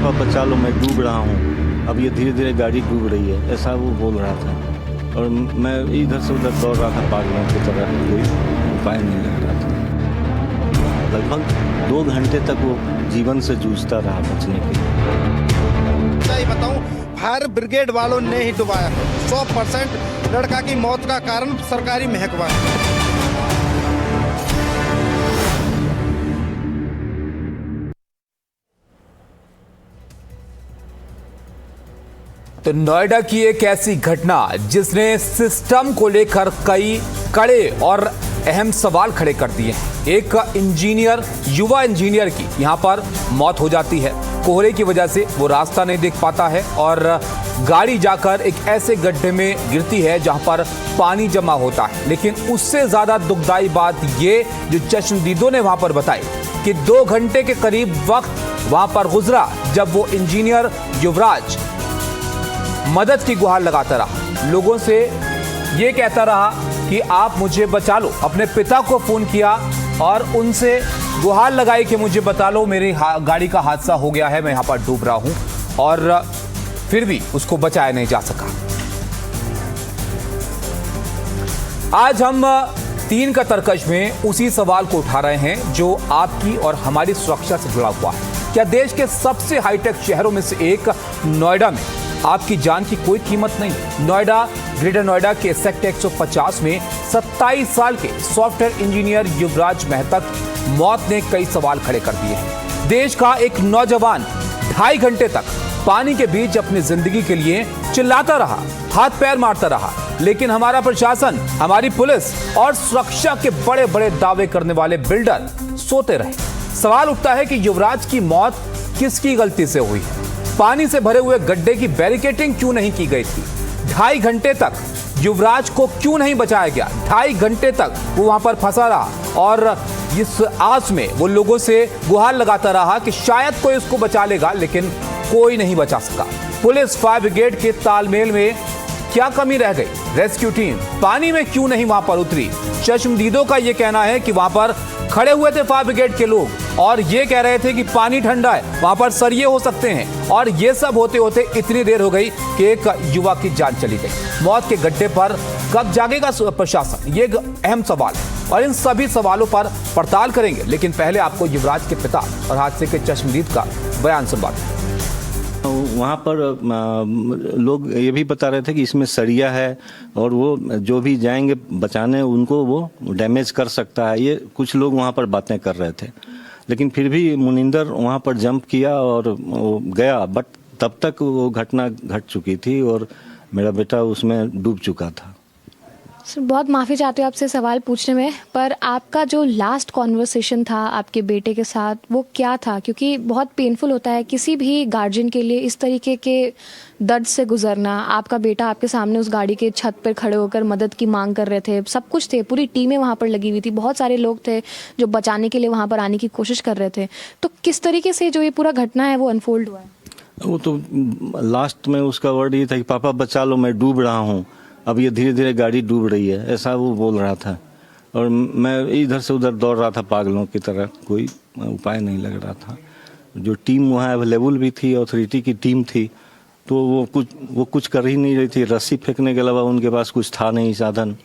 पापा बचा लो मैं डूब रहा हूँ, अब ये धीरे धीरे गाड़ी डूब रही है, ऐसा वो बोल रहा था। और मैं इधर से उधर दौड़ रहा था पागलों की तरह, कोई उपाय नहीं लग रहा था। लगभग 2 घंटे तक वो जीवन से जूझता रहा बचने के लिए। सही बताऊं, फायर ब्रिगेड वालों ने ही डुबाया। 100% लड़का की मौत का कारण सरकारी महकमा है। तो नोएडा की एक ऐसी घटना जिसने सिस्टम को लेकर कई कड़े और अहम सवाल खड़े कर दिए हैं। एक इंजीनियर, युवा इंजीनियर की यहां पर मौत हो जाती है। कोहरे की वजह से वो रास्ता नहीं देख पाता है और गाड़ी जाकर एक ऐसे गड्ढे में गिरती है जहां पर पानी जमा होता है। लेकिन उससे ज्यादा दुखदाई बात ये जो चश्मदीदों ने वहां पर बताई कि 2 घंटे के करीब वक्त वहां पर गुजरा जब वो इंजीनियर युवराज मदद की गुहार लगाता रहा, लोगों से ये कहता रहा कि आप मुझे बचा लो। अपने पिता को फोन किया और उनसे गुहार लगाई कि मुझे बता लो, मेरी गाड़ी का हादसा हो गया है, मैं यहां पर डूब रहा हूं। और फिर भी उसको बचाया नहीं जा सका। आज हम 3 का तरकश में उसी सवाल को उठा रहे हैं जो आपकी और हमारी सुरक्षा से जुड़ा हुआ है। क्या देश के सबसे हाईटेक शहरों में से एक नोएडा में आपकी जान की कोई कीमत नहीं? नोएडा, ग्रेटर नोएडा के सेक्टर 150 में 27 साल के सॉफ्टवेयर इंजीनियर युवराज मेहता की मौत ने कई सवाल खड़े कर दिए हैं। देश का एक नौजवान 2.5 घंटे तक पानी के बीच अपनी जिंदगी के लिए चिल्लाता रहा, हाथ पैर मारता रहा, लेकिन हमारा प्रशासन, हमारी पुलिस और सुरक्षा के बड़े बड़े दावे करने वाले बिल्डर सोते रहे। सवाल उठता है कि युवराज की मौत किसकी गलती से हुई? पानी से भरे हुए गड्ढे की बैरिकेडिंग क्यों नहीं की गई थी? 2.5 घंटे तक युवराज को क्यों नहीं बचाया गया? 2.5 घंटे तक वो वहां पर फंसा रहा और इस आस में वो लोगों से गुहार लगाता रहा कि शायद कोई उसको बचा लेगा, लेकिन कोई नहीं बचा सका। पुलिस, फायर ब्रिगेड के तालमेल में क्या कमी रह गई? रेस्क्यू टीम पानी में क्यों नहीं वहां पर उतरी? चश्मदीदों का यह कहना है कि वहां पर खड़े हुए थे फायर ब्रिगेड के लोग और ये कह रहे थे कि पानी ठंडा है, वहां पर सरिये हो सकते हैं। और ये सब होते होते इतनी देर हो गई कि एक युवा की जान चली गई। मौत के गड्ढे पर कब जागेगा प्रशासन? ये एक अहम सवाल है और इन सभी सवालों पर पड़ताल करेंगे। लेकिन पहले आपको युवराज के पिता और हादसे के चश्मदीद का बयान सुनवाते हैं। वहाँ पर लोग ये भी बता रहे थे कि इसमें सरिया है और वो जो भी जाएंगे बचाने उनको वो डैमेज कर सकता है। ये कुछ लोग वहाँ पर बातें कर रहे थे, लेकिन फिर भी मुनिंदर वहाँ पर जंप किया और वो गया। बट तब तक वो घटना घट चुकी थी और मेरा बेटा उसमें डूब चुका था। सर, बहुत माफ़ी चाहती हूँ आपसे सवाल पूछने में, पर आपका जो लास्ट कॉन्वर्सेशन था आपके बेटे के साथ वो क्या था? क्योंकि बहुत पेनफुल होता है किसी भी गार्जियन के लिए इस तरीके के दर्द से गुजरना। आपका बेटा आपके सामने उस गाड़ी के छत पर खड़े होकर मदद की मांग कर रहे थे, सब कुछ थे, पूरी टीमें वहाँ पर लगी हुई थी, बहुत सारे लोग थे जो बचाने के लिए वहाँ पर आने की कोशिश कर रहे थे। तो किस तरीके से जो ये पूरा घटना है वो अनफोल्ड हुआ है? वो तो लास्ट में उसका वर्ड ये था कि पापा बचा लो मैं डूब रहा हूँ, अब ये धीरे धीरे गाड़ी डूब रही है, ऐसा वो बोल रहा था। और मैं इधर से उधर दौड़ रहा था पागलों की तरह, कोई उपाय नहीं लग रहा था। जो टीम वहाँ अवेलेबल भी थी, अथॉरिटी की टीम थी, तो वो कुछ कर ही नहीं रही थी। रस्सी फेंकने के अलावा उनके पास कुछ था नहीं साधन,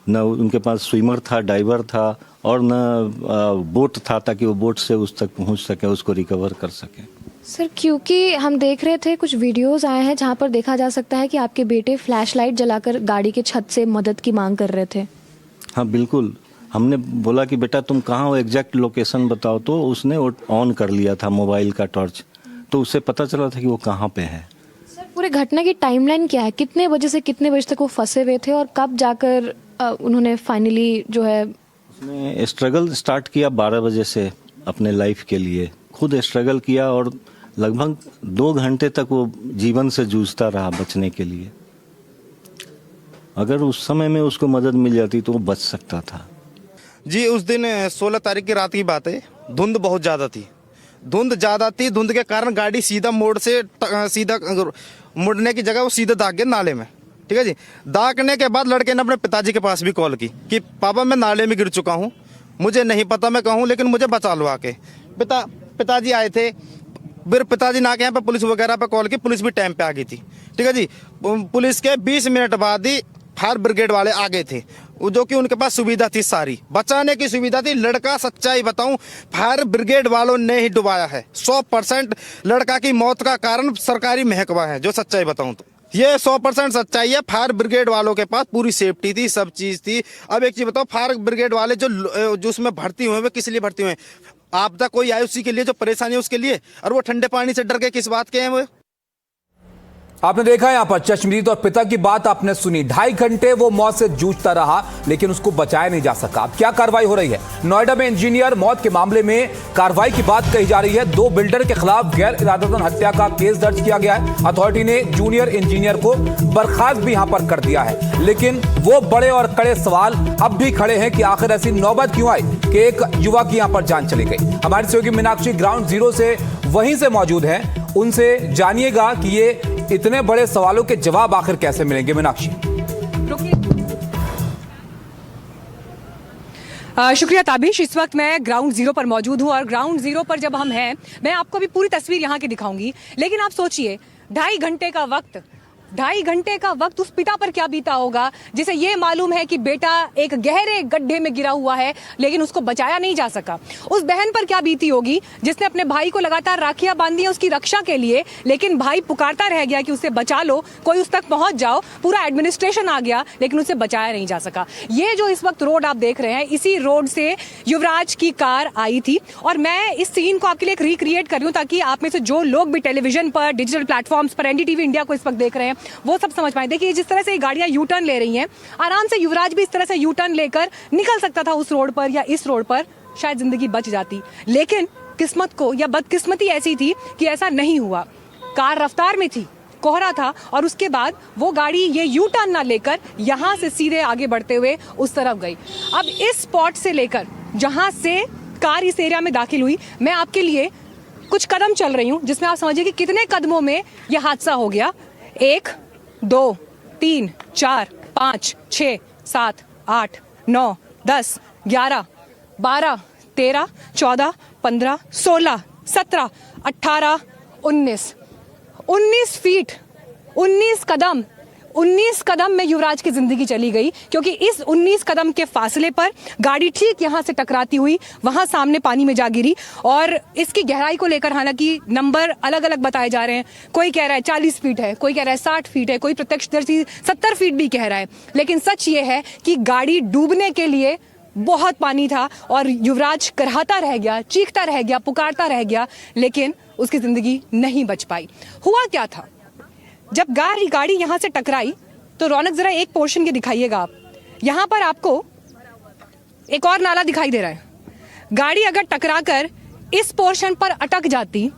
न उनके पास स्विमर था, डाइवर था और न बोट था ताकि वो बोट से उस तक पहुँच सके, उसको रिकवर कर सके। सर, क्योंकि हम देख रहे थे कुछ वीडियोस आए हैं जहां पर देखा जा सकता है कि आपके बेटे फ्लैशलाइट जलाकर गाड़ी के छत से मदद की मांग कर रहे थे। हाँ बिल्कुल, हमने बोला कि बेटा तुम कहाँ हो, एग्जैक्ट लोकेशन बताओ, तो उसने ऑन कर लिया था मोबाइल का टॉर्च, तो उससे पता चला था कि वो कहाँ पे है। सर, पूरे घटना की टाइमलाइन क्या है? कितने बजे से कितने बजे तक वो फंसे हुए थे और कब जाकर उन्होंने फाइनली जो है उसने स्ट्रगल स्टार्ट किया 12 बजे से अपने लाइफ के लिए, खुद स्ट्रगल किया और लगभग 2 घंटे तक वो जीवन से जूझता रहा बचने के लिए। अगर उस समय में उसको मदद मिल जाती तो वो बच सकता था। जी, उस दिन 16 तारीख की रात की बात है। धुंध बहुत ज़्यादा थी, धुंध के कारण गाड़ी सीधा मोड़ से सीधा मुड़ने की जगह वो सीधा दाग गया नाले में। ठीक है जी, दागने के बाद लड़के ने अपने पिताजी के पास भी कॉल की कि पापा मैं नाले में गिर चुका हूँ, मुझे नहीं पता मैं कहूँ, लेकिन मुझे बचा लो आके। पिताजी आए थे, फिर पिताजी ना के यहाँ पे पुलिस वगैरह पे कॉल की, पुलिस भी टाइम पे आ गई थी। ठीक है जी, पुलिस के 20 मिनट बाद ही फायर ब्रिगेड वाले आ गए थे, जो कि उनके पास सुविधा थी, सारी बचाने की सुविधा थी। लड़का सच्चाई बताऊं, फायर ब्रिगेड वालों ने ही डुबाया है। 100% लड़का की मौत का कारण सरकारी महकमा है, जो सच्चाई बताऊं तो ये 100% सच्चाई है। फायर ब्रिगेड वालों के पास पूरी सेफ्टी थी, सब चीज थी। अब एक चीज बताओ, फायर ब्रिगेड वाले जो उसमें भर्ती हुए वे किस लिए भर्ती हुए? आपदा कोई आई उसी के लिए, जो परेशानी है उसके लिए। और वो ठंडे पानी से डर के किस बात के हैं वो? आपने देखा यहां पर चश्मदीद और पिता की बात आपने सुनी। 2.5 घंटे वो मौत से जूझता रहा, लेकिन उसको बचाया नहीं जा सका। अब क्या कार्रवाई हो रही है? नोएडा में इंजीनियर मौत के मामले में कार्रवाई की बात कही जा रही है। 2 बिल्डर के खिलाफ गैर इरादतन हत्या का केस दर्ज किया गया है। अथॉरिटी ने जूनियर इंजीनियर को बर्खास्त भी यहां पर कर दिया है। लेकिन वो बड़े और कड़े सवाल अब भी खड़े हैं कि आखिर ऐसी नौबत क्यों आई कि एक युवा की यहां पर जान चली गई। हमारी सहयोगी मीनाक्षी ग्राउंड जीरो से वहीं से मौजूद हैं, उनसे जानिएगा कि ये इतने बड़े सवालों के जवाब आखिर कैसे मिलेंगे। मीनाक्षी, शुक्रिया ताबिश। इस वक्त मैं ग्राउंड जीरो पर मौजूद हूं और ग्राउंड जीरो पर जब हम हैं, मैं आपको अभी पूरी तस्वीर यहां की दिखाऊंगी। लेकिन आप सोचिए, 2.5 घंटे का वक्त उस पिता पर क्या बीता होगा जिसे ये मालूम है कि बेटा एक गहरे गड्ढे में गिरा हुआ है, लेकिन उसको बचाया नहीं जा सका। उस बहन पर क्या बीती होगी जिसने अपने भाई को लगातार राखियां बांधी हैं उसकी रक्षा के लिए, लेकिन भाई पुकारता रह गया कि उसे बचा लो, कोई उस तक पहुंच जाओ। पूरा एडमिनिस्ट्रेशन आ गया, लेकिन उसे बचाया नहीं जा सका। ये जो इस वक्त रोड आप देख रहे हैं, इसी रोड से युवराज की कार आई थी। और मैं इस सीन को आपके लिए एक रिक्रिएट कर रही हूँ ताकि आप में से जो लोग भी टेलीविजन पर, डिजिटल प्लेटफॉर्म्स पर, एनडीटीवी इंडिया को इस वक्त देख रहे हैं, वो सब समझ पाए। देखिए जिस तरह से ये गाड़ियां यू टर्न ले रही हैं, आराम से युवराज भी इस तरह से यू टर्न लेकर निकल सकता था उस रोड पर या इस रोड पर, शायद जिंदगी बच जाती। लेकिन किस्मत को या बदकिस्मती ऐसी थी कि ऐसा नहीं हुआ। कार रफ्तार में थी, कोहरा था, और उसके बाद वो गाड़ी ये यू टर्न ना लेकर यहां से सीधे आगे बढ़ते हुए उस तरफ गई। अब इस स्पॉट से लेकर जहां से कार इस एरिया में दाखिल हुई, मैं आपके लिए कुछ कदम चल रही हूं जिसमें आप समझिए कि कितने कदमों में यह हादसा हो गया। 1 2 3 4 5 6 7 8 9 10 11 12 13 14 15 16 17 18 19 फीट, 19 कदम में युवराज की जिंदगी चली गई, क्योंकि इस 19 कदम के फासले पर गाड़ी ठीक यहां से टकराती हुई वहां सामने पानी में जा गिरी। और इसकी गहराई को लेकर हालांकि नंबर अलग अलग बताए जा रहे हैं। कोई कह रहा है 40 फीट है, कोई कह रहा है 60 फीट है, कोई प्रत्यक्षदर्शी 70 फीट भी कह रहा है। लेकिन सच ये है कि गाड़ी डूबने के लिए बहुत पानी था और युवराज कराहता रह गया, चीखता रह गया, पुकारता रह गया, लेकिन उसकी जिंदगी नहीं बच पाई। हुआ क्या था, जब गाड़ी यहां से टकराई तो रौनक जरा एक पोर्शन के दिखाइएगा आप। यहां पर आपको एक और नाला दिखाई दे रहा है। गाड़ी अगर टकराकर इस पोर्शन पर अटक जाती,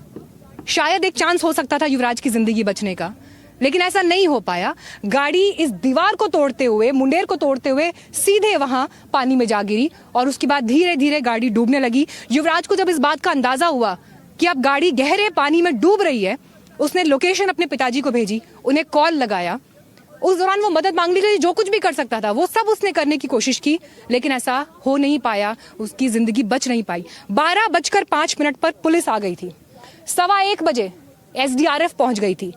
शायद एक चांस हो सकता था युवराज की जिंदगी बचने का, लेकिन ऐसा नहीं हो पाया। गाड़ी इस दीवार को तोड़ते हुए, मुंडेर को तोड़ते हुए सीधे वहां पानी में जा गिरी और उसके बाद धीरे धीरे गाड़ी डूबने लगी। युवराज को जब इस बात का अंदाजा हुआ कि अब गाड़ी गहरे पानी में डूब रही है, उसने लोकेशन अपने पिताजी को भेजी, उन्हें कॉल लगाया। उस दौरान वो मदद मांगने के लिए जो कुछ भी कर सकता था वो सब उसने करने की कोशिश की, लेकिन ऐसा हो नहीं पाया, उसकी जिंदगी बच नहीं पाई। 12:05 पर पुलिस आ गई थी। 1:15 बजे SDRF पहुंच गई थी,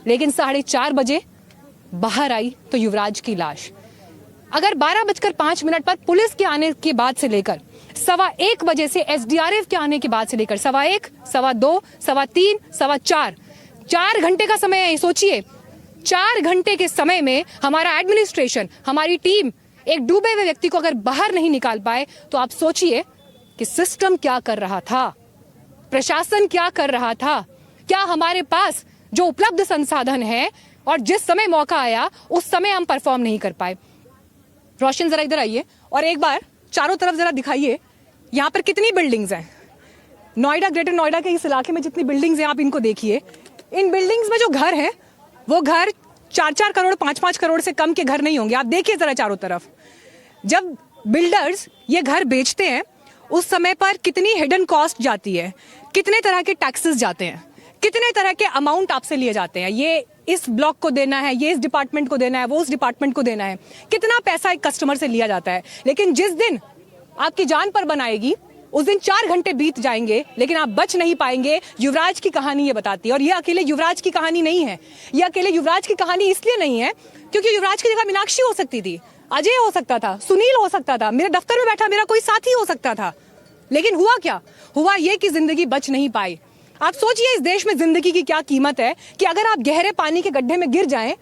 लेकिन 4:30 बजे बाहर आई तो युवराज की लाश। अगर 12:05 पर पुलिस के आने के बाद से लेकर 1:15 बजे से SDRF के आने के बाद से लेकर 1:15, 2:15, 3:15, 4:15, 4 घंटे का समय है। सोचिए, 4 घंटे के समय में हमारा एडमिनिस्ट्रेशन, हमारी टीम एक डूबे हुए व्यक्ति को अगर बाहर नहीं निकाल पाए, तो आप सोचिए कि सिस्टम क्या कर रहा था, प्रशासन क्या कर रहा था। क्या हमारे पास जो उपलब्ध संसाधन है और जिस समय मौका आया उस समय हम परफॉर्म नहीं कर पाए। रोशन जरा इधर आइए और एक बार चारों तरफ जरा दिखाइए, यहाँ पर कितनी बिल्डिंग्स हैं। नोएडा, ग्रेटर नोएडा के इस इलाके में जितनी बिल्डिंग्स हैं आप इनको देखिए। इन बिल्डिंग्स में जो घर हैं वो घर 4-4 करोड़, 5-5 करोड़ से कम के घर नहीं होंगे। आप देखिए जरा चारों तरफ। जब बिल्डर्स ये घर बेचते हैं उस समय पर कितनी हिडन कॉस्ट जाती है, कितने तरह के टैक्सेस जाते हैं, कितने तरह के अमाउंट आपसे लिए जाते हैं। ये इस ब्लॉक को देना है, ये इस डिपार्टमेंट को देना है, वो उस डिपार्टमेंट को देना है, कितना पैसा एक कस्टमर से लिया जाता है। लेकिन जिस दिन आपकी जान पर बनाएगी उस दिन 4 घंटे बीत जाएंगे लेकिन आप बच नहीं पाएंगे। युवराज की कहानी ये बताती है। और ये अकेले युवराज की कहानी नहीं है, ये अकेले युवराज की कहानी इसलिए नहीं है क्योंकि युवराज की जगह मीनाक्षी हो सकती थी, अजय हो सकता था, सुनील हो सकता था, मेरे दफ्तर में बैठा मेरा कोई साथी हो सकता था। लेकिन हुआ क्या? हुआ ये कि जिंदगी बच नहीं पाई। आप सोचिए इस देश में जिंदगी की क्या कीमत है कि अगर आप गहरे पानी के गड्ढे में गिर जाएं,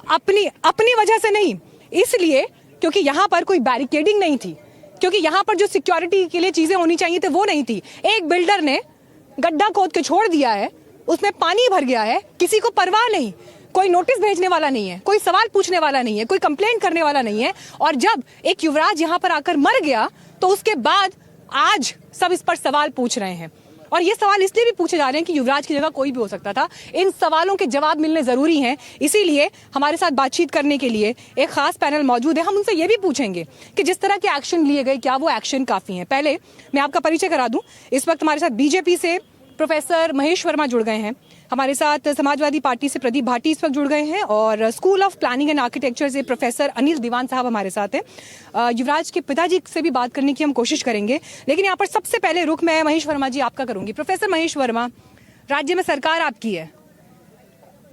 अपनी वजह से नहीं, इसलिए क्योंकि यहां पर कोई बैरिकेडिंग नहीं थी, क्योंकि यहां पर जो सिक्योरिटी के लिए चीजें होनी चाहिए थी वो नहीं थी। एक बिल्डर ने गड्ढा खोद के छोड़ दिया है, उसमें पानी भर गया है, किसी को परवाह नहीं, कोई नोटिस भेजने वाला नहीं है, कोई सवाल पूछने वाला नहीं है, कोई कंप्लेंट करने वाला नहीं है। और जब एक युवराज यहां पर आकर मर गया तो उसके बाद आज सब इस पर सवाल पूछ रहे हैं। और ये सवाल इसलिए भी पूछे जा रहे हैं कि युवराज की जगह कोई भी हो सकता था। इन सवालों के जवाब मिलने जरूरी हैं। इसीलिए हमारे साथ बातचीत करने के लिए एक खास पैनल मौजूद है। हम उनसे ये भी पूछेंगे कि जिस तरह के एक्शन लिए गए क्या वो एक्शन काफी हैं। पहले मैं आपका परिचय करा दूं। इस वक्त हमारे साथ बीजेपी से प्रोफेसर महेश वर्मा जुड़ गए हैं, हमारे साथ समाजवादी पार्टी से प्रदीप भाटी इस वक्त जुड़ गए हैं, और school of planning and architecture से प्रोफेसर अनिल दीवान साहब हमारे साथ हैं। युवराज के पिताजी से भी बात करने की हम कोशिश करेंगे, लेकिन यहाँ पर सबसे पहले रुख मैं महेश वर्मा जी आपका करूंगी। प्रोफेसर महेश वर्मा, राज्य में सरकार आपकी है,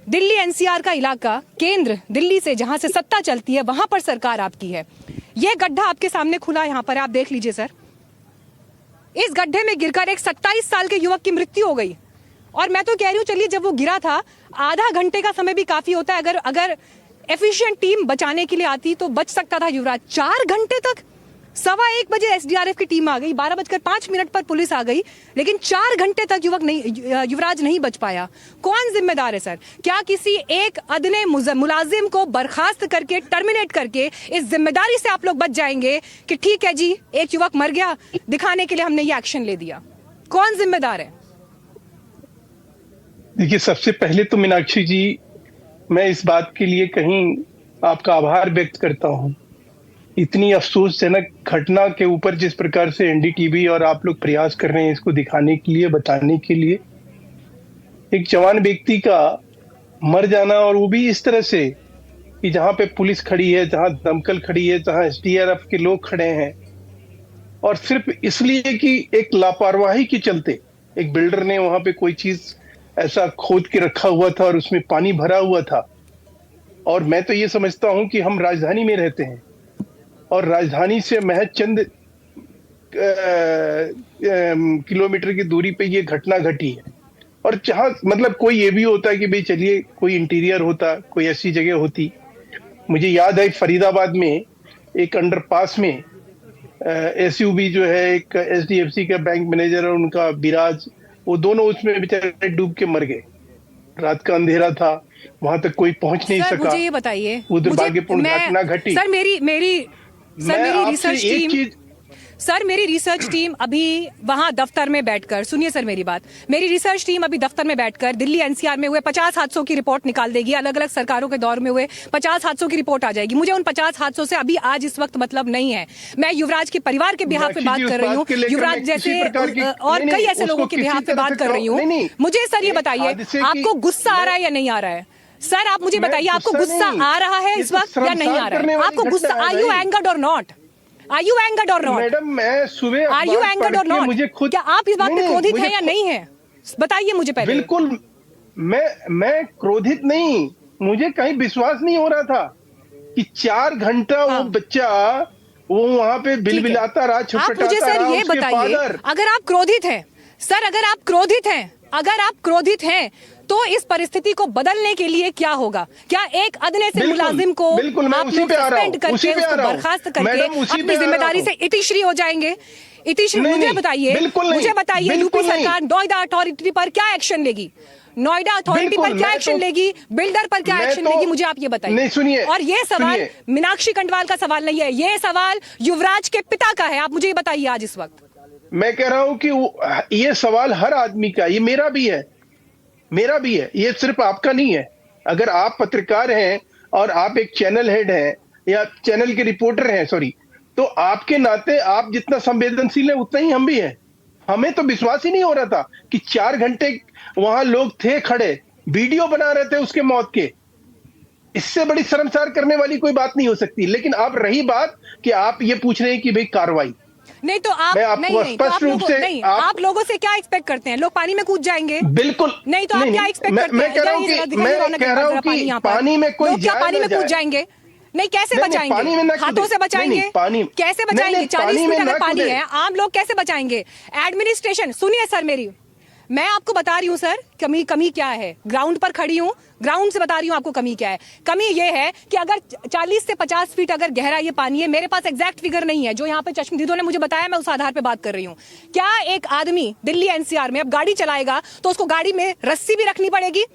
दिल्ली एनसीआर का इलाका, केंद्र दिल्ली से जहां से सत्ता चलती है वहां पर सरकार आपकी है। यह गड्ढा आपके सामने खुला यहाँ पर, आप देख लीजिए सर। इस गड्ढे में गिरकर एक 27 साल के युवक की मृत्यु हो गई। और मैं तो कह रही हूँ, चलिए जब वो गिरा था आधा घंटे का समय भी काफी होता है, अगर एफिशिएंट टीम बचाने के लिए आती तो बच सकता था युवराज। 4 घंटे तक, 1:15 बजे एसडीआरएफ की टीम आ गई, 12:05 पर पुलिस आ गई, लेकिन 4 घंटे तक युवराज नहीं बच पाया। कौन जिम्मेदार है सर? क्या किसी एक अदने मुलाजिम को बर्खास्त करके, टर्मिनेट करके इस जिम्मेदारी से आप लोग बच जाएंगे कि ठीक है जी एक युवक मर गया, दिखाने के लिए हमने ये एक्शन ले दिया? कौन जिम्मेदार है? देखिए, सबसे पहले तो मीनाक्षी जी, मैं इस बात के लिए कहीं आपका आभार व्यक्त करता हूं। इतनी अफसोसजनक घटना के ऊपर जिस प्रकार से एनडीटीवी और आप लोग प्रयास कर रहे हैं इसको दिखाने के लिए, बताने के लिए, एक जवान व्यक्ति का मर जाना, और वो भी इस तरह से कि जहां पे पुलिस खड़ी है, जहां दमकल खड़ी है, जहां एसडीआरएफ के लोग खड़े हैं, और सिर्फ इसलिए कि एक लापरवाही के चलते एक बिल्डर ने वहां पे कोई चीज ऐसा खोद के रखा हुआ था और उसमें पानी भरा हुआ था। और मैं तो ये समझता हूं कि हम राजधानी में रहते हैं और राजधानी से महज चंद किलोमीटर की दूरी पे ये घटना घटी है। और जहां मतलब कोई ये भी होता है कि भाई चलिए कोई इंटीरियर होता, कोई ऐसी जगह होती। मुझे याद है फरीदाबाद में एक अंडरपास में एसयूबी जो है, एक एचडीएफसी का बैंक मैनेजर और उनका विराज, वो दोनों उसमें बेचारे डूब के मर गए। रात का अंधेरा था, वहां तक कोई पहुंच नहीं सका। मुझे ये बताइए, वो दुर्भाग्यपूर्ण घटना घटी। सर मेरी रिसर्च टीम अभी वहां दफ्तर में बैठकर, सुनिए सर मेरी बात, मेरी रिसर्च टीम अभी दफ्तर में बैठकर दिल्ली एनसीआर में हुए 50 हादसों की रिपोर्ट निकाल देगी। अलग अलग सरकारों के दौर में हुए 50 हादसों की रिपोर्ट आ जाएगी। मुझे उन 50 हादसों से अभी आज इस वक्त मतलब नहीं है। मैं युवराज के परिवार के बिहाफ पे बात कर रही हूँ, युवराज जैसे और कई ऐसे लोगों के बिहाफ पे बात कर रही हूँ। मुझे सर ये बताइए, आपको गुस्सा आ रहा है या नहीं आ रहा है? सर आप मुझे बताइए, आपको गुस्सा आ रहा है इस वक्त या नहीं आ रहा है? आपको गुस्सा, आर यू एंगर्ड और not? Are you angered or not? Madam, मैं सुबह Are you angered or not? मुझे खुद, क्या आप इस बात पे क्रोधित हैं या नहीं है? बताइए मुझे पहले। बिल्कुल, मैं क्रोधित नहीं, मुझे कहीं विश्वास नहीं हो रहा था कि 4 घंटा वो बच्चा वो वहां पे बिलबिलाता रहा, छटपटाता रहा। आप मुझे सर ये बताइए, अगर आप क्रोधित हैं सर, अगर आप क्रोधित हैं तो इस परिस्थिति को बदलने के लिए क्या होगा? क्या एक अदने से मुलाजिम को आप लोग सस्पेंड करके, उसको बर्खास्त करके अपनी जिम्मेदारी से इतिश्री हो जाएंगे? इतिश्री, मुझे बताइए यूपी सरकार नोएडा अथॉरिटी पर क्या एक्शन लेगी? नोएडा अथॉरिटी पर क्या एक्शन लेगी? बिल्डर पर क्या एक्शन लेगी? मुझे आप ये बताइए। सुनिए, और ये सवाल मीनाक्षी कंठवाल का सवाल नहीं है, ये सवाल युवराज के पिता का है। आप मुझे ये बताइए आज इस वक्त। मैं कह रहा हूं कि ये सवाल हर आदमी का, ये मेरा भी है, ये सिर्फ आपका नहीं है। अगर आप पत्रकार हैं और आप एक चैनल हेड हैं या चैनल के रिपोर्टर हैं, तो आपके नाते आप जितना संवेदनशील है उतना ही हम भी हैं। हमें तो विश्वास ही नहीं हो रहा था कि 4 घंटे वहां लोग थे खड़े, वीडियो बना रहे थे उसके मौत के। इससे बड़ी शर्मसार करने वाली कोई बात नहीं हो सकती। लेकिन अब रही बात कि आप ये पूछ रहे हैं कि भाई कार्रवाई, नहीं तो आप मैं आपको नहीं नहीं तो स्पष्ट आप रूप लोगों से नहीं आप लोगों से क्या एक्सपेक्ट करते हैं? लोग पानी में कूद जाएंगे? बिल्कुल नहीं तो आप क्या एक्सपेक्ट करते हैं? मैं कह रहा हूं कि पानी में कोई लोग क्या जाए पानी ना में कूद जाए। जाएंगे? नहीं कैसे नहीं, बचाएंगे? पानी में ना हाथों कूदें। से बचाएंगे? नहीं, पानी कैसे नहीं, बचाएंगे? नहीं, 40 पानी में फीट अगर ना पानी कूदें। है, आम लोग कैसे बचाएंगे? एडमिनिस्ट्रेशन, सुनिए सर मेरी, मैं आपको बता रही हूँ सर कमी क्या है। ग्राउंड पर खड़ी हूँ, ग्राउंड से बता रही हूँ आपको कमी क्या है। कमी ये है कि अगर 40 से 50 फीट अगर गहरा ये पानी है, मेरे पास एग्जैक्ट फिगर नहीं है, जो यहाँ पे चश्मदीदों ने मुझे बताया, मैं उस आधार पे बात कर रही हूँ। क्या एक आदमी दिल्ली एनसीआर में अब गाड़ी चलाएगा तो उसको गाड़ी में रस्सी भी रखनी पड़ेगी?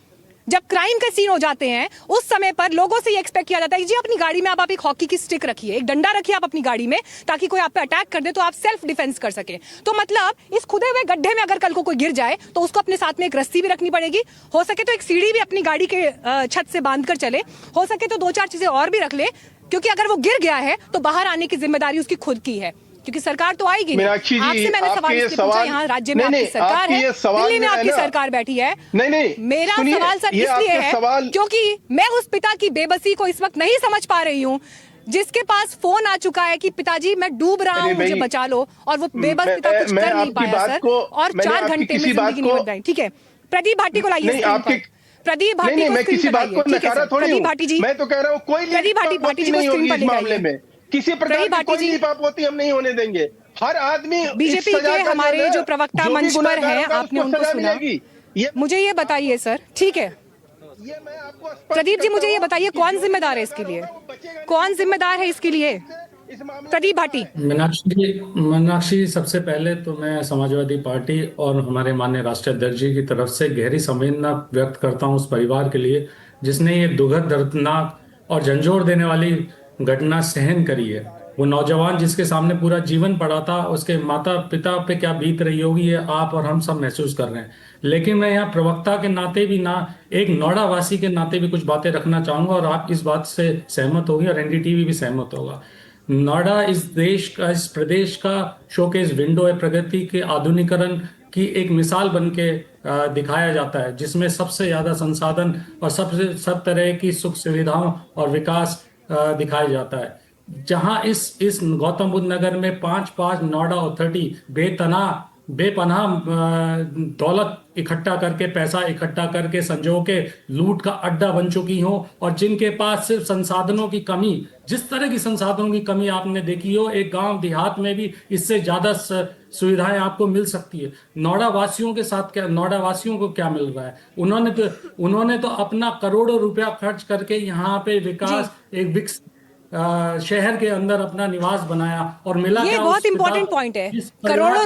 जब क्राइम के सीन हो जाते हैं उस समय पर लोगों से ये एक्सपेक्ट किया जाता है कि जी अपनी गाड़ी में आप एक हॉकी की स्टिक रखिए, एक डंडा रखिए आप अपनी गाड़ी में, ताकि कोई आप पे अटैक कर दे तो आप सेल्फ डिफेंस कर सके। तो मतलब इस खुदे हुए गड्ढे में अगर कल को कोई गिर जाए तो उसको अपने साथ में एक रस्सी भी रखनी पड़ेगी, हो सके तो एक सीढ़ी भी अपनी गाड़ी के छत से बांध कर चले, हो सके तो 2-4 चीजें और भी रख ले, क्योंकि अगर वो गिर गया है तो बाहर आने की जिम्मेदारी उसकी खुद की है, क्योंकि सरकार तो आएगी नहीं। मीनाक्षी जी, आपसे मैंने सवाल इसलिए पूछा, यहाँ राज्य में आपकी सरकार है, दिल्ली में आपकी सरकार बैठी है। नहीं, मेरा सुनिए, सवाल सर ये इसलिए आपके है सवाल- क्योंकि मैं उस पिता की बेबसी को इस वक्त नहीं समझ पा रही हूँ, जिसके पास फोन आ चुका है कि पिताजी मैं डूब रहा हूँ, मुझे बचा लो, और वो बेबस पिता कुछ कर नहीं पाया सर, और 4 घंटे में जिंदगी नहीं बदलाई। ठीक है, प्रदीप भाटी को लाइए। प्रदीप भाटी को मैं किसी स्क्रीन पर बात को लाइए। ठीक है नकारा सर, थोड़ी प्रदीप हूं। भाटी जी, मैं तो कह रहा हूँ कोई प्रदीप भाटी जी को नहीं स्क्रीन होगी पर इस लेकर मामले आइए। में, किसी प्रकार प्रदीप की भाटी कोई जी, लीपापोती हम नहीं होने देंगे। हर आदमी बीजेपी के हमारे जो प्रवक्ता मंच पर हैं, आपने उनको सुना, ये मुझे ये बताइए सर, ठीक है मैं आपको प्रदीप जी, मुझे ये बताइए कौन जिम्मेदार है इसके लिए? कौन जिम्मेदार है इसके लिए? प्रदीप भाटी। मीनाक्षी जी, सबसे पहले तो मैं समाजवादी पार्टी और हमारे माननीय राष्ट्रीय अध्यक्ष जी की तरफ से गहरी संवेदना व्यक्त करता हूं उस परिवार के लिए जिसने ये दुखद, दर्दनाक और झंझोर देने वाली घटना सहन करी है। वो नौजवान जिसके सामने पूरा जीवन पड़ा था, उसके माता पिता पे क्या बीत रही होगी ये आप और हम सब महसूस कर रहे हैं। लेकिन मैं यहाँ प्रवक्ता के नाते भी ना, एक नोएडा वासी के नाते भी कुछ बातें रखना चाहूंगा, और आप इस बात से सहमत होगी और एनडीटीवी भी सहमत होगा। नोएडा इस देश का, इस प्रदेश का शोकेस विंडो है, प्रगति के आधुनिकीकरण की एक मिसाल बन के दिखाया जाता है, जिसमें सबसे ज्यादा संसाधन और सब तरह की सुख सुविधाओं और विकास दिखाया जाता है। जहां इस गौतम बुद्ध नगर में 5 नोएडा अथॉरिटी बेपनाह दौलत इकट्ठा करके, पैसा इकट्ठा करके संजो के लूट का अड्डा बन चुकी हो, और जिनके पास सिर्फ संसाधनों की कमी, जिस तरह की संसाधनों की कमी आपने देखी हो, एक गांव देहात में भी इससे ज्यादा सुविधाएं आपको मिल सकती है। नोएडा वासियों के साथ क्या, नोएडा वासियों को क्या मिल रहा है? उन्होंने तो अपना करोड़ों रुपया खर्च करके यहाँ पे विकास, एक विकसित शहर के अंदर अपना निवास बनाया, और मिला ये क्या? बहुत इंपॉर्टेंट पॉइंट है। करोड़ों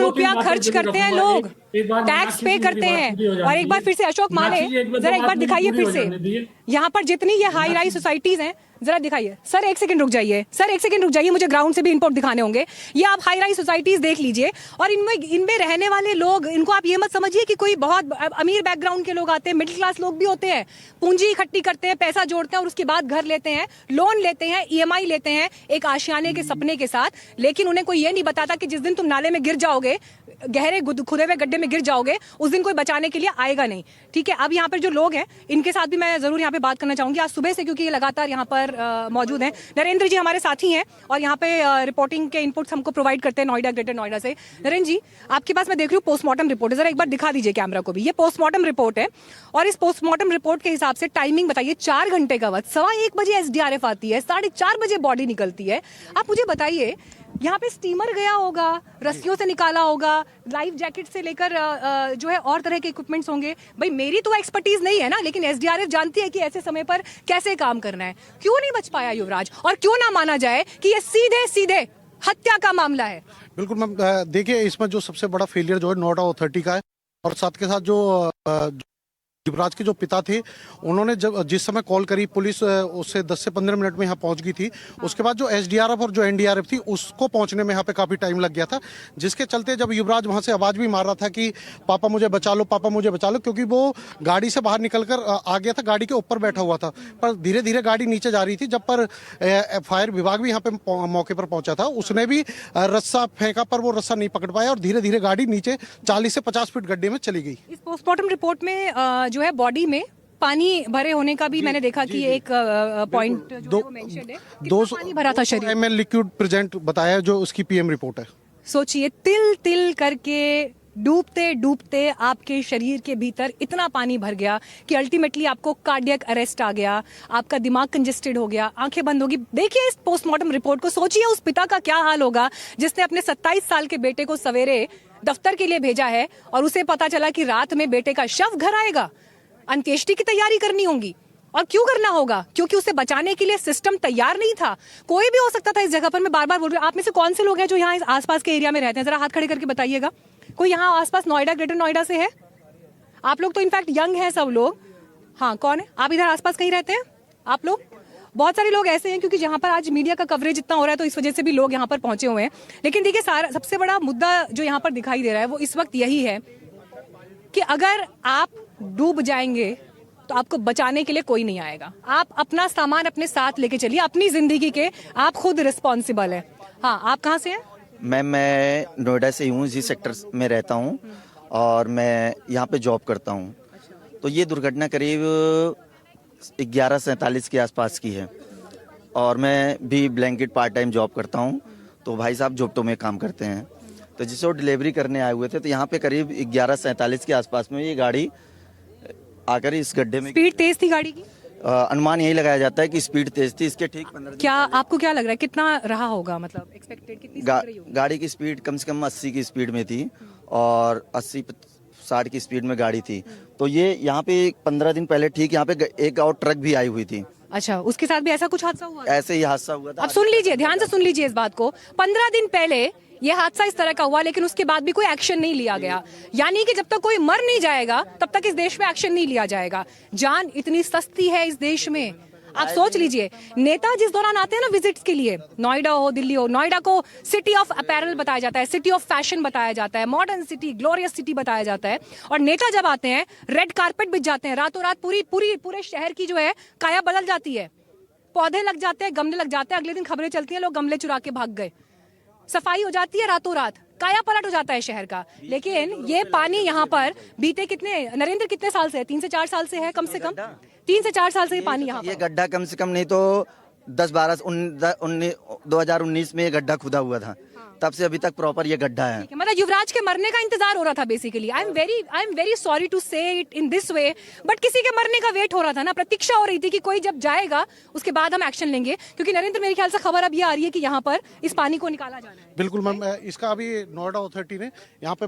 रुपया खर्च करते हैं लोग, टैक्स पे करते हैं। और एक बार फिर से अशोक माने, जरा एक बार दिखाइए फिर से, यहाँ पर जितनी ये हाई राइज सोसाइटीज हैं, जरा दिखाइए सर। एक सेकंड रुक जाइए सर, एक सेकंड रुक जाइए, मुझे ग्राउंड से भी इनपुट दिखाने होंगे। ये आप हाई राइज सोसाइटीज देख लीजिए, और इनमें रहने वाले लोग, इनको आप ये मत समझिए कि कोई बहुत अमीर बैकग्राउंड के लोग आते हैं, मिडिल क्लास लोग भी होते हैं, पूंजी इकट्ठी करते हैं, पैसा जोड़ते हैं और उसके बाद घर लेते हैं, लोन लेते हैं, ईएमआई लेते हैं, एक आशियाने के सपने के साथ। लेकिन उन्हें कोई ये नहीं बताता कि जिस दिन तुम नाले में गिर जाओगे, गहरे खुदे हुए गड्ढे में गिर जाओगे, उस दिन कोई बचाने के लिए आएगा नहीं। ठीक है, अब यहाँ पर जो लोग हैं इनके साथ भी मैं जरूर यहाँ पे बात करना चाहूंगी आज सुबह से, क्योंकि ये लगातार यहाँ पर मौजूद हैं। नरेंद्र जी हमारे साथी हैं और यहाँ पे रिपोर्टिंग के इनपुट्स हमको प्रोवाइड करते हैं नोएडा, ग्रेटर नोएडा से। नरेंद्र जी, आपके पास मैं देख रही हूँ पोस्टमार्टम रिपोर्ट है, जरा एक बार दिखा दीजिए कैमरा को भी। ये पोस्टमार्टम रिपोर्ट है, और इस पोस्टमार्टम रिपोर्ट के हिसाब से टाइमिंग बताइए, 4 घंटे का वक्त, 1:15 बजे एसडीआरएफ आती है, 4:30 बजे बॉडी निकलती है। आप मुझे बताइए, यहाँ पे स्टीमर गया होगा, रस्सियों से निकाला होगा, लाइफ जैकेट से लेकर जो है और तरह के इक्विपमेंट्स होंगे। भाई मेरी तो एक्सपर्टीज नहीं है ना, लेकिन एसडीआरएफ जानती है कि ऐसे समय पर कैसे काम करना है। क्यों नहीं बच पाया युवराज, और क्यों ना माना जाए कि ये सीधे सीधे हत्या का मामला है? बिल्कुल मैम, देखिए इसमें जो सबसे बड़ा फेलियर जो है नोएडा अथॉरिटी का है, और साथ के साथ जो युवराज के जो पिता थे, उन्होंने जिस समय कॉल करी पुलिस उससे 10 से 15 मिनट में यहाँ पहुंच गई थी। उसके बाद जो एसडीआरएफ और जो एनडीआरएफ थी उसको पहुंचने में यहाँ पे काफी टाइम लग गया था, जिसके चलते जब युवराज वहां से आवाज भी मार रहा था कि पापा मुझे बचा लो, पापा मुझे बचा लो, क्योंकि वो गाड़ी से बाहर निकलकर आ गया था, गाड़ी के ऊपर बैठा हुआ था, पर धीरे धीरे गाड़ी नीचे जा रही थी। जब पर फायर विभाग भी यहाँ पे मौके पर पहुंचा था, उसने भी रस्सा फेंका, पर वो रस्सा नहीं पकड़ पाया और धीरे धीरे गाड़ी नीचे 40 से 50 फीट गड्ढे में चली गई। इस पोस्टमार्टम रिपोर्ट में जो है बॉडी में पानी भरे होने का भी मैंने देखा कि एक पॉइंट जो मेंशन है, कितना पानी भरा था शरीर। ml लिक्विड प्रेजेंट बताया जो उसकी पीएम रिपोर्ट है। सोचिए, तिल तिल करके डूबते डूबते आपके शरीर के भीतर इतना पानी भर गया कि अल्टीमेटली आपको कार्डियक अरेस्ट आ गया, आपका दिमाग कंजेस्टेड हो गया, आंखें बंद होगी। देखिए इस पोस्टमार्टम रिपोर्ट को, सोचिए उस पिता का क्या हाल होगा जिसने अपने 27 साल के बेटे को सवेरे दफ्तर के लिए भेजा है और उसे पता चला कि रात में बेटे का शव घर आएगा। अंत्येष्टि की तैयारी करनी होगी, और क्यों करना होगा? क्योंकि उसे बचाने के लिए सिस्टम तैयार नहीं था। कोई भी हो सकता था इस जगह पर। मैं बार बार बोल रही हूँ, आप में से कौन से लोग हैं जो यहाँ इस आसपास के एरिया में रहते हैं? जरा हाथ खड़े करके बताइएगा। कोई यहाँ आसपास नोएडा, ग्रेटर नोएडा से है? आप लोग तो इनफैक्ट यंग हैं सब लोग। हाँ, कौन है? आप इधर आसपास कहीं रहते हैं आप लोग? बहुत सारे लोग ऐसे हैं, क्योंकि जहां पर आज मीडिया का कवरेज इतना हो रहा है तो इस वजह से भी लोग यहाँ पर पहुंचे हुए हैं। लेकिन देखिए, सारा सबसे बड़ा मुद्दा जो यहाँ पर दिखाई दे रहा है वो इस वक्त यही है कि अगर आप डूब जाएंगे तो आपको बचाने के लिए कोई नहीं आएगा। आप अपना सामान अपने साथ लेके चलिए, अपनी जिंदगी के आप खुद रिस्पॉन्सिबल है। हाँ, आप कहाँ से हैं? मैं नोएडा से हूँ, इसी सेक्टर में रहता हूँ और मैं यहाँ पे जॉब करता हूँ। तो ये दुर्घटना करीब 11:47 के आसपास की है और मैं भी ब्लैंकेट पार्ट टाइम जॉब करता हूँ। तो भाई साहब जोप्टो में काम करते हैं, तो जिसे वो डिलीवरी करने आए हुए थे, तो यहाँ पे करीब 11:47 के आसपास में ये गाड़ी आकर इस गड्ढे में। स्पीड तेज थी गाड़ी की? अनुमान यही लगाया जाता है कि स्पीड तेज थी। इसके ठीक 15 क्या आपको क्या लग रहा है कितना रहा होगा, मतलब एक्सपेक्टेड कितनी स्पीड रही होगी? गाड़ी की स्पीड कम से कम 80 की स्पीड में थी और 80-60 की स्पीड में गाड़ी थी। तो ये यहाँ पे 15 दिन पहले ठीक यहाँ पे एक और ट्रक भी आई हुई थी। अच्छा, उसके साथ भी ऐसा कुछ हादसा हुआ? ऐसे ही हादसा हुआ था। अब सुन लीजिए, ध्यान से सुन लीजिए इस बात को। 15 दिन पहले ये हादसा इस तरह का हुआ, लेकिन उसके बाद भी कोई एक्शन नहीं लिया गया। यानी कि जब तक कोई मर नहीं जाएगा तब तक इस देश में एक्शन नहीं लिया जाएगा। जान इतनी सस्ती है इस देश में। आप सोच लीजिए, नेता जिस दौरान आते हैं ना विजिट्स के लिए, नोएडा हो, दिल्ली हो, नोएडा को सिटी ऑफ अपैरल बताया जाता है, सिटी ऑफ फैशन बताया जाता है, मॉडर्न सिटी, ग्लोरियस सिटी बताया जाता है। और नेता जब आते हैं, रेड कारपेट बिछ जाते हैं, रातों रात पूरे शहर की जो है काया बदल जाती है। पौधे लग जाते हैं, गमले लग जाते हैं, अगले दिन खबरें चलती हैं लोग गमले चुरा के भाग गए। सफाई हो जाती है रातों रात, काया पलट हो जाता है शहर का। लेकिन ये पानी यहाँ पर बीते नरेंद्र कितने साल से है? 3 से 4 साल से है कम से कम। 3 से 4 साल से ये पानी यहाँ ये गड्ढा कम से कम नहीं तो 2019 में ये गड्ढा खुदा हुआ था, तब से अभी तक प्रॉपर ये गड्ढा है। मतलब युवराज के मरने का इंतजार हो रहा था basically. I am very sorry to say it in this way, but किसी के मरने का वेट हो रहा था ना, प्रतीक्षा हो रही थी कि कोई जब जाएगा उसके बाद हम एक्शन लेंगे। क्योंकि नरेंद्र, मेरे ख्याल से खबर अब ये आ रही है कि यहाँ पर इस पानी को निकाला जाना है। बिल्कुल मैम, इसका अभी नोएडा अथॉरिटी ने यहाँ पे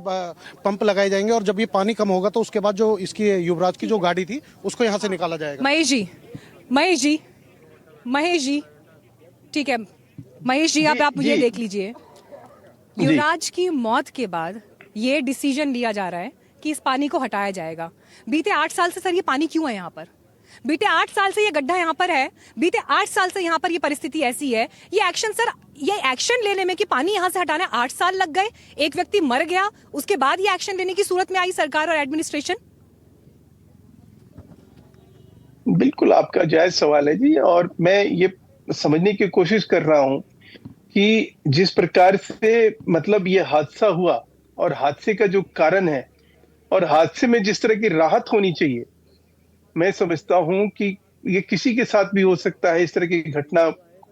पंप लगाए जाएंगे और जब ये पानी कम होगा तो उसके बाद जो इसकी युवराज की जो गाड़ी थी उसको यहाँ से निकाला जाएगा। महेश जी, ठीक है महेश जी, आप ये देख लीजिए, युवराज की मौत के बाद ये डिसीजन लिया जा रहा है कि इस पानी को हटाया जाएगा। बीते 8 साल से सर ये पानी क्यों है यहाँ पर? बीते 8 साल से ये गड्ढा यहाँ पर है, बीते 8 साल से यहाँ पर ये परिस्थिति ऐसी है। ये एक्शन सर, ये एक्शन लेने में कि पानी यहाँ से हटाना 8 साल लग गए, एक व्यक्ति मर गया, उसके बाद ये एक्शन लेने की सूरत में आई सरकार और एडमिनिस्ट्रेशन। बिल्कुल आपका जायज सवाल है जी, और मैं ये समझने की कोशिश कर रहा हूं कि जिस प्रकार से मतलब ये हादसा हुआ और हादसे का जो कारण है और हादसे में जिस तरह की राहत होनी चाहिए, मैं समझता हूं कि ये किसी के साथ भी हो सकता है। इस तरह की घटना,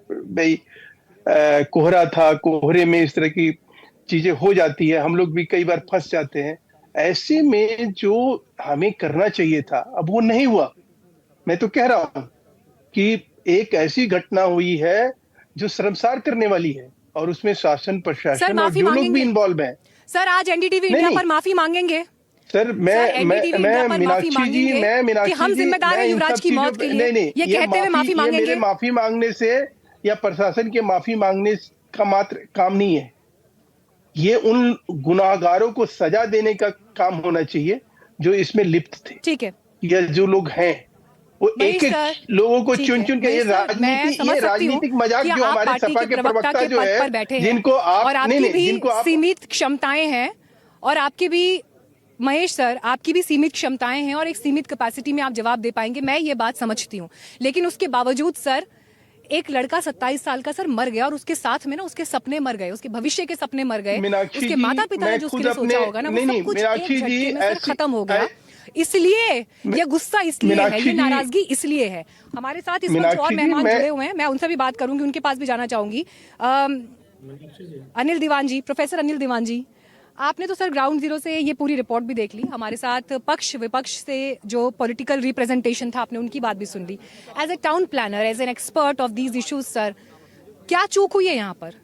भाई कोहरा था, कोहरे में इस तरह की चीजें हो जाती है, हम लोग भी कई बार फंस जाते हैं। ऐसे में जो हमें करना चाहिए था अब वो नहीं हुआ। मैं तो कह रहा हूं कि एक ऐसी घटना हुई है जो शर्मसार करने वाली है और उसमें शासन, प्रशासन और जो लोग भी इन्वॉल्व हैं। सर आज एनडीटीवी इंडिया पर माफी मांगेंगे? सर मैं मीनाक्षी जी, कि हम जिम्मेदार हैं युवराज की मौत के लिए, नहीं, ये कहते हुए माफी मांगेंगे? मेरे माफी मांगने से या प्रशासन के माफी मांगने का मात्र काम नहीं है, ये उन गुनाहगारों को सजा देने का काम होना चाहिए जो इसमें लिप्त थे। ठीक है, या जो लोग हैं वो एक लोगों को चुन चुन के, ये राजनीतिक मजाक जो हमारे सपा के प्रवक्ता जो है, जिनको आप सीमित क्षमताएं हैं और आपके भी महेश सर, आपकी भी सीमित क्षमताएं हैं और एक सीमित कैपेसिटी में आप जवाब दे पाएंगे, मैं ये बात समझती हूँ। लेकिन उसके बावजूद सर, एक लड़का 27 साल का सर मर गया और उसके साथ में ना उसके सपने मर गए, उसके भविष्य के सपने मर गए, उसके माता पिता ने जो उसके लिए सोचा होगा ना, वो सब कुछ एक झटके में खत्म हो गया। इसलिए ये गुस्सा इसलिए है, मीनाक्षी ये जी- नाराजगी इसलिए है। हमारे साथ इस वक्त मीनाक्षी और जी, मेहमान मैं- जुड़े हुए हैं, मैं उनसे भी बात करूंगी, उनके पास भी जाना चाहूंगी। अनिल दीवान जी, प्रोफेसर अनिल दीवान जी, आपने तो सर ग्राउंड जीरो से ये पूरी रिपोर्ट भी देख ली, हमारे साथ पक्ष विपक्ष से जो पॉलिटिकल रिप्रेजेंटेशन था आपने उनकी बात भी सुन ली। As a town planner, as an expert of these issues sir, क्या चूक हुई है यहाँ पर?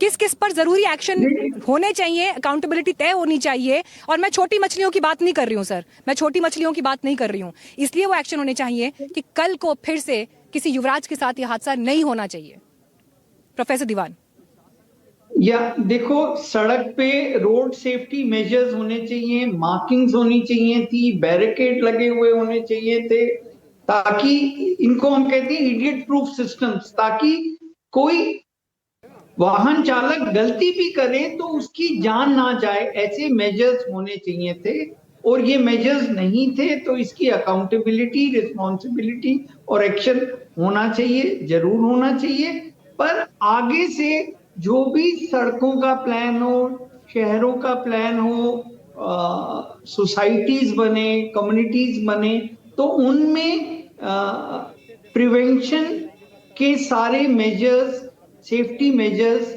किस किस पर जरूरी एक्शन होने चाहिए, अकाउंटेबिलिटी तय होनी चाहिए? और मैं छोटी मछलियों की बात नहीं कर रही हूँ सर, मैं छोटी मछलियों की बात नहीं कर रही हूँ, इसलिए वो एक्शन होने चाहिए कि कल को फिर से किसी युवराज के साथ ये हादसा नहीं होना चाहिए। प्रोफेसर दीवान। या देखो, सड़क पे रोड सेफ्टी मेजर्स होने चाहिए, मार्किंग्स होनी चाहिए थी, बैरिकेड लगे हुए होने चाहिए थे, ताकि इनको हम कहते हैं इडियट प्रूफ सिस्टम्स, ताकि कोई वाहन चालक गलती भी करे तो उसकी जान ना जाए, ऐसे मेजर्स होने चाहिए थे। और ये मेजर्स नहीं थे, तो इसकी अकाउंटेबिलिटी, रिस्पॉन्सिबिलिटी और एक्शन होना चाहिए, जरूर होना चाहिए। पर आगे से जो भी सड़कों का प्लान हो, शहरों का प्लान हो, सोसाइटीज बने, कम्युनिटीज बने, तो उनमें प्रिवेंशन के सारे मेजर्स, सेफ्टी मेजर्स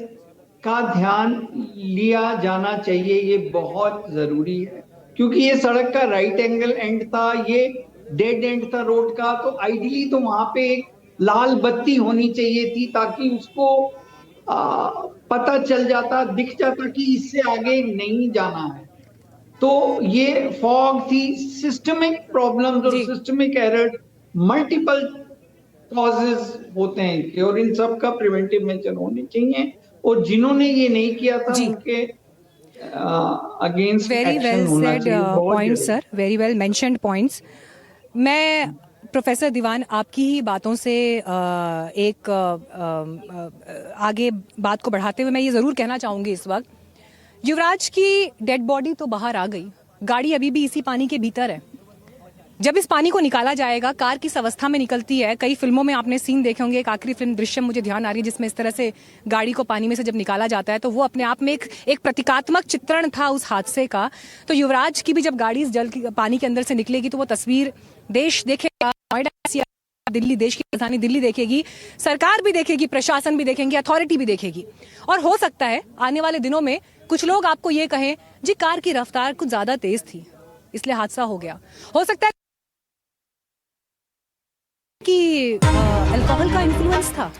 का ध्यान लिया जाना चाहिए। ये बहुत जरूरी है, क्योंकि ये सड़क का राइट एंगल एंड था, ये डेड एंड था रोड का, तो आइडियली तो वहां पे एक लाल बत्ती होनी चाहिए थी, ताकि उसको पता चल जाता, दिख जाता कि इससे आगे नहीं जाना है। तो ये फॉग थी, सिस्टमिक प्रॉब्लम्स और सिस्टमिक एरर, मल्टीपल कॉजेज होते हैं इनके, और इन सब का प्रिवेंटिव मेजर होने चाहिए। और जिन्होंने ये नहीं किया था उनके against very well said points sir, very well mentioned points. मैं प्रोफेसर दीवान आपकी ही बातों से आगे बात को बढ़ाते हुए मैं ये जरूर कहना चाहूंगी, इस वक्त युवराज की डेड बॉडी तो बाहर आ गई, गाड़ी अभी भी इसी पानी के भीतर है। जब इस पानी को निकाला जाएगा, कार किस अवस्था में निकलती है, कई फिल्मों में आपने सीन देखे होंगे, एक आखिरी फिल्म दृश्यम मुझे ध्यान आ रही है जिसमें इस तरह से गाड़ी को पानी में से जब निकाला जाता है, तो वो अपने आप में एक प्रतीकात्मक चित्रण था उस हादसे का। तो युवराज की भी जब गाड़ी इस पानी के अंदर से निकलेगी तो वो तस्वीर देश देखेगा, दिल्ली, देश की राजधानी दिल्ली देखेगी, सरकार भी देखेगी, प्रशासन भी देखेंगे, अथॉरिटी भी देखेगी। और हो सकता है आने वाले दिनों में कुछ लोग आपको ये कहें जी कार की रफ्तार कुछ ज्यादा तेज थी इसलिए हादसा हो गया। हो सकता है कि अल्कोहल का इन्फ्लुएंस था,